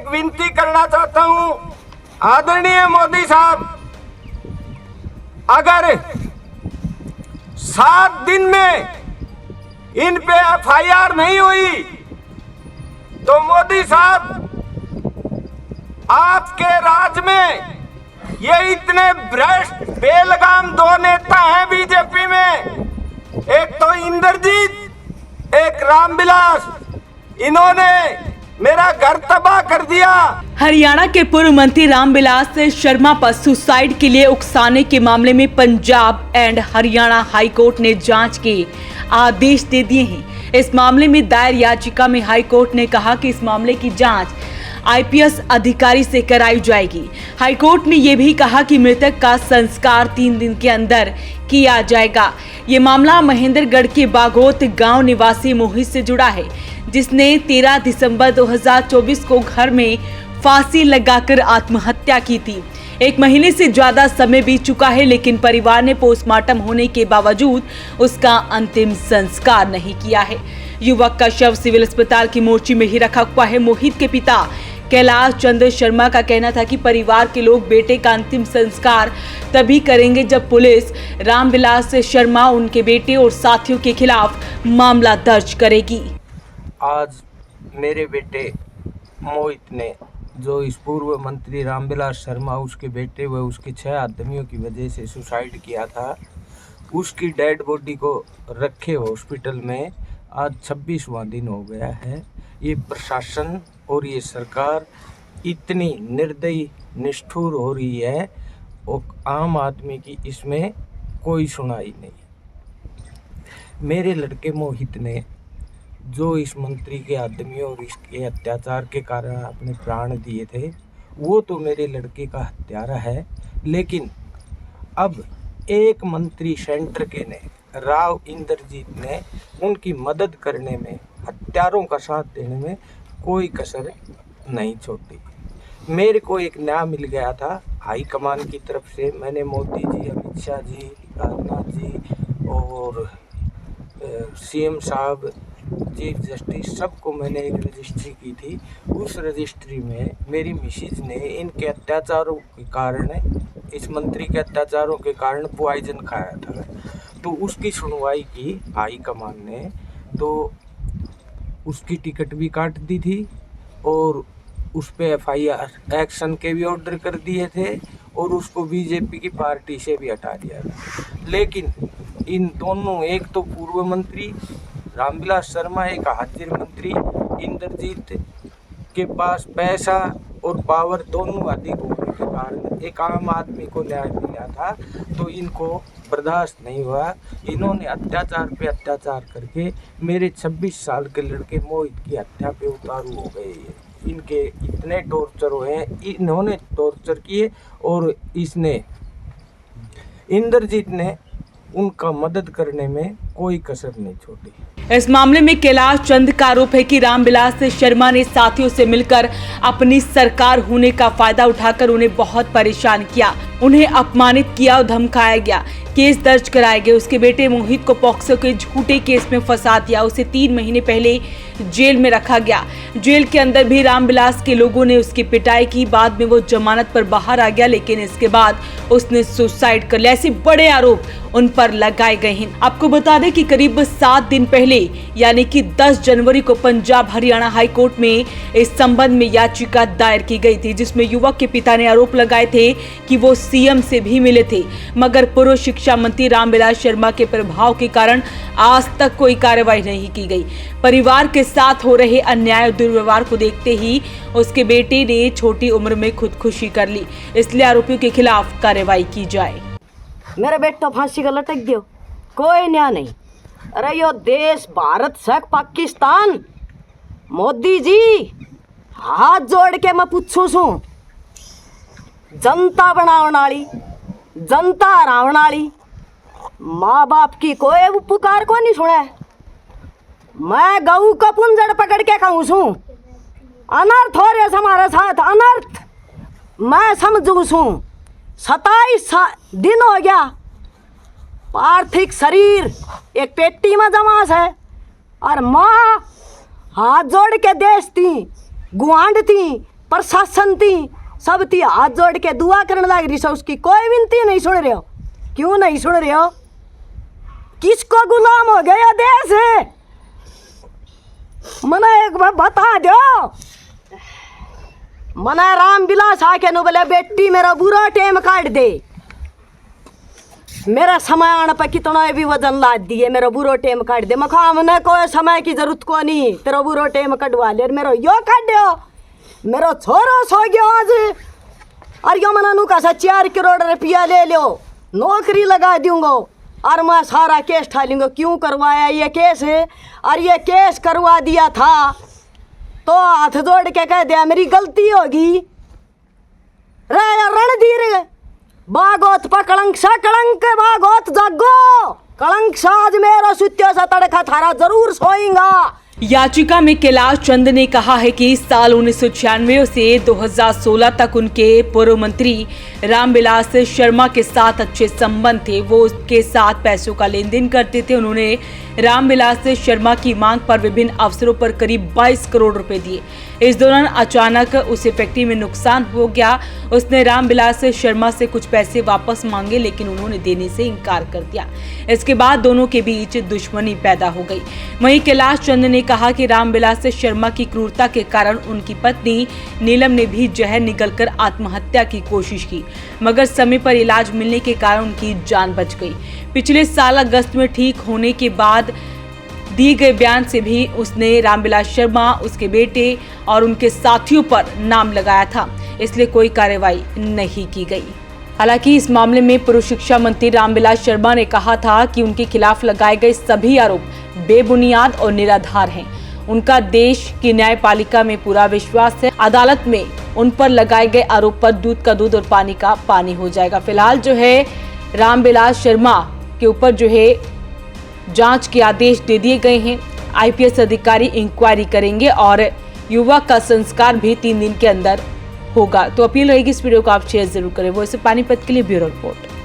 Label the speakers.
Speaker 1: एक विनती करना चाहता हूं, आदरणीय मोदी साहब, अगर 7 दिन में इन पे एफआईआर नहीं हुई तो मोदी साहब आपके राज में ये इतने भ्रष्ट बेलगाम 2 नेता हैं बीजेपी में, एक तो इंद्रजीत, एक रामविलास, इन्होंने मेरा घर तबाह कर दिया।
Speaker 2: हरियाणा के पूर्व मंत्री रामविलास शर्मा पर सुसाइड के लिए उकसाने के मामले में Punjab and Haryana high court ने जांच के आदेश दे दिए हैं। इस मामले में दायर याचिका में हाई कोर्ट ने कहा कि इस मामले की जांच आईपीएस अधिकारी से कराई जाएगी। हाई कोर्ट ने यह भी कहा कि मृतक का संस्कार 3 दिन के अंदर किया जाएगा। ये मामला महेंद्रगढ़ के बागोत गांव निवासी मोहित से जुड़ा है, जिसने 13 दिसंबर 2024 को घर में फांसी लगाकर आत्महत्या की थी। 1 महीने से ज्यादा समय बीत चुका है, लेकिन परिवार ने पोस्टमार्टम होने के बावजूद उसका अंतिम संस्कार नहीं किया है। युवक का शव सिविल अस्पताल की मोर्ची में ही रखा हुआ है। मोहित के पिता कैलाश चंद्र शर्मा का कहना था कि परिवार के लोग बेटे का अंतिम संस्कार तभी करेंगे जब पुलिस रामविलास शर्मा, उनके बेटे और साथियों के खिलाफ मामला दर्ज करेगी।
Speaker 1: आज मेरे बेटे मोहित ने, जो इस पूर्व मंत्री रामविलास शर्मा, उसके बेटे व उसके 6 आदमियों की वजह से सुसाइड किया था, उसकी डेड बॉडी को रखे हॉस्पिटल में आज 26वां दिन हो गया है। ये प्रशासन और ये सरकार इतनी निर्दयी, निष्ठुर हो रही है और आम आदमी की इसमें कोई सुनाई नहीं। मेरे लड़के मोहित ने, जो इस मंत्री के आदमियों और इसके अत्याचार के कारण अपने प्राण दिए थे, वो तो मेरे लड़के का हत्यारा है, लेकिन अब एक मंत्री सेंटर के ने, राव इंद्रजीत ने, उनकी मदद करने में, हत्यारों का साथ देने में कोई कसर नहीं छोड़ी। मेरे को एक न्याय मिल गया था हाई कमान की तरफ से। मैंने मोदी जी, अमित शाह जी, राजनाथ जी और सीएम साहब, चीफ जस्टिस, सबको मैंने एक रजिस्ट्री की थी। उस रजिस्ट्री में मेरी मिसेज ने इनके अत्याचारों के कारण, इस मंत्री के अत्याचारों के कारण पॉइजन खाया था, तो उसकी सुनवाई की हाई कमान ने, तो उसकी टिकट भी काट दी थी और उस पे एफआईआर एक्शन के भी ऑर्डर कर दिए थे और उसको बीजेपी की पार्टी से भी हटा दिया था। लेकिन इन दोनों, एक तो पूर्व मंत्री रामविलास शर्मा, एक हाजिर मंत्री इंद्रजीत के पास पैसा और पावर दोनों अधिक होने के कारण एक आम आदमी को न्याय मिला था, तो इनको बर्दाश्त नहीं हुआ। इन्होंने अत्याचार पे अत्याचार करके मेरे 26 साल के लड़के मोहित की हत्या पे उतारू हो गए। इनके इतने टॉर्चर हुए हैं, इन्होंने टॉर्चर किए और इसने, इंद्रजीत ने, उनका मदद करने में कोई कसर नहीं छोड़ी।
Speaker 2: इस मामले में कैलाश चंद का आरोप है कि रामविलास शर्मा ने साथियों से मिलकर अपनी सरकार होने का फायदा उठाकर उन्हें बहुत परेशान किया, उन्हें अपमानित किया और धमकाया गया। केस दर्ज कराए गए। उसके बेटे मोहित को पॉक्सो के झूठे केस में फंसा दिया। उसे 3 महीने पहले जेल में रखा गया। जेल के अंदर भी रामविलास के लोगों ने उसकी पिटाई की। बाद में वो जमानत पर बाहर आ गया, लेकिन इसके बाद उसने सुसाइड कर लिया। ऐसे बड़े आरोप उन पर लगाए गए हैं। आपको बता दें कि करीब 7 दिन पहले यानी कि 10 जनवरी को पंजाब हरियाणा हाई कोर्ट में इस संबंध में याचिका दायर की गई थी, जिसमें युवक के पिता ने आरोप लगाए थे कि वो सीएम से भी मिले थे, मगर पूर्व शिक्षा मंत्री रामविलास शर्मा के प्रभाव के कारण आज तक कोई कार्रवाई नहीं की गई। परिवार के साथ हो रहे अन्याय और दुर्व्यवहार को देखते ही उसके बेटे ने छोटी उम्र में खुदकुशी कर ली, इसलिए आरोपियों के खिलाफ कार्रवाई की जाए।
Speaker 3: मेरा बेटा फांसी का लटक गयो, कोई न्याय नहीं। अरे यो देश भारत सक पाकिस्तान, मोदी जी हाथ जोड़ के मैं पूछूं सू, जनता बनावन वाली, जनता हरावन वाली, माँ बाप की कोई पुकार को नहीं सुने। मैं गऊ का पुंजड़ पकड़ के कहूँ सू, अनर्थ हो रहे हमारे साथ, अनर्थ मैं समझू सू। 27 दिन हो गया, पार्थिव शरीर एक पेटी में जमा है और माँ हाथ जोड़ के देश थी, गुआंड थी प्रशासन थी सब थी हाथ जोड़ के दुआ करने लग रही है, उसकी कोई विनती नहीं सुन रहे हो। क्यों नहीं सुन रहे हो? किसको गुलाम हो गया देश है? मना एक बार बता दो। मना रामविलास आके नो बोले बेटी मेरा बुरा टेम काट दे, मेरा समय आने पर कितना भी वजन लाद दिए, मेरा बुरो टेम काट दे। मखा हमने कोई समय की जरूरत को नहीं, तेरा बुरो टेम कटवा ले, मेरा यो काट दो, मेरा छोरो सो गया आज। और यो मना नु का 4 करोड़ रुपया ले लो, नौकरी लगा दूंगा और मैं सारा केस ठा लूंगा। क्यों करवाया ये केस है? और ये केस करवा दिया था तो हाथ जोड़ के कह दिया मेरी गलती होगी। रणधीर बागोत पकड़ंक सा कलंक बागोत जागो, कलंक साज मेरो सुत्यो सा तड़का थारा जरूर सोएगा।
Speaker 2: याचिका में कैलाश चंद ने कहा है कि साल 1996 से 2016 तक उनके पूर्व मंत्री रामविलास शर्मा के साथ अच्छे संबंध थे, वो उसके साथ पैसों का लेन देन करते थे। उन्होंने रामविलास शर्मा की मांग पर विभिन्न अवसरों पर करीब 22 करोड़ रुपए दिए। इस दौरान अचानक उसे फैक्ट्री में नुकसान हो गया। उसने रामविलास शर्मा से कुछ पैसे वापस मांगे लेकिन उन्होंने देने से इनकार कर दिया। इसके बाद दोनों के बीच दुश्मनी पैदा हो गई। वहीं कैलाश चंद ने कहा कि रामविलास शर्मा की क्रूरता के कारण उनकी पत्नी नीलम ने भी जहर निगलकर आत्महत्या की कोशिश की, मगर समय पर इलाज मिलने के कारण उनकी जान बच गई। पिछले साल अगस्त में ठीक होने के बाद दिए गए बयान से भी उसने रामविलास शर्मा, उसके बेटे और उनके साथियों पर नाम लगाया था, इसलिए कोई कार्रवाई नहीं की गई। हालांकि इस मामले में पूर्व शिक्षा मंत्री रामविलास शर्मा ने कहा था कि उनके खिलाफ लगाए गए सभी आरोप बेबुनियाद और निराधार हैं। उनका देश की न्यायपालिका में पूरा विश्वास है। अदालत में उन पर लगाए गए आरोप पर दूध का दूध और पानी का पानी हो जाएगा। फिलहाल जो है रामविलास शर्मा के ऊपर जो है जांच के आदेश दे दिए गए हैं। आईपीएस अधिकारी इंक्वायरी करेंगे और युवक का संस्कार भी 3 दिन के अंदर होगा। तो अपील रहेगी इस वीडियो को आप शेयर जरूर करें। वो इसे पानीपत के लिए ब्यूरो रिपोर्ट।